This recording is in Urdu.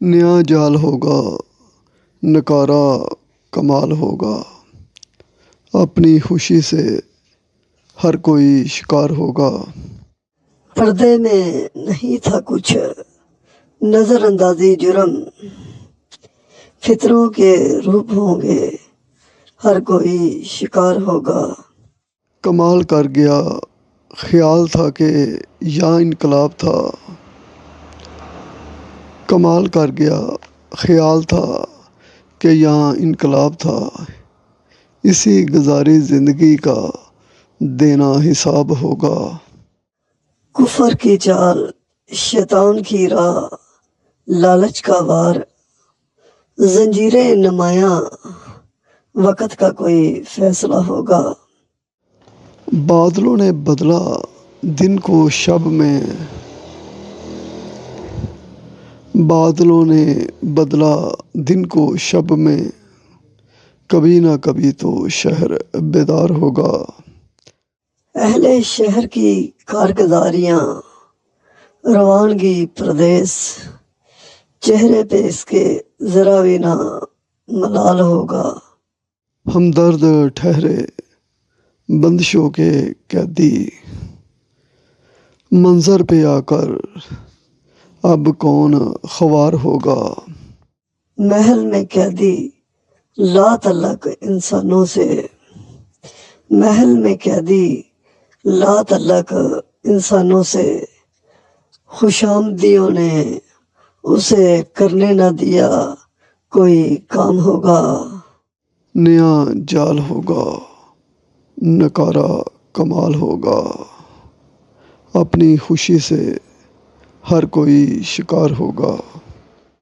نیا جال ہوگا، نکارا کمال ہوگا، اپنی خوشی سے ہر کوئی شکار ہوگا۔ پردے میں نہیں تھا کچھ نظر اندازی جرم، فطروں کے روپ ہوں گے، ہر کوئی شکار ہوگا۔ کمال کر گیا، خیال تھا کہ یا انقلاب تھا، کمال کر گیا، خیال تھا کہ یہاں انقلاب تھا، اسی گزاری زندگی کا دینا حساب ہوگا۔ کفر کی چال، شیطان کی راہ، لالچ کا وار، زنجیریں نمایاں، وقت کا کوئی فیصلہ ہوگا۔ بادلوں نے بدلا دن کو شب میں، بادلوں نے بدلا دن کو شب میں، کبھی نہ کبھی تو شہر بیدار ہوگا۔ اہل شہر کی کارگزاریاں، روانگی پردیس، چہرے پہ اس کے ذرا بھی نہ ملال ہوگا۔ ہمدرد ٹھہرے بندشوں کے قیدی، منظر پہ آ کر اب کون خوار ہوگا۔ محل میں قیدی لا تعلق انسانوں سے، محل میں قیدی لا تعلق انسانوں سے، خوش آمدیوں نے اسے کرنے نہ دیا کوئی کام ہوگا۔ نیا جال ہوگا، نکارا کمال ہوگا، اپنی خوشی سے ہر کوئی شکار ہوگا۔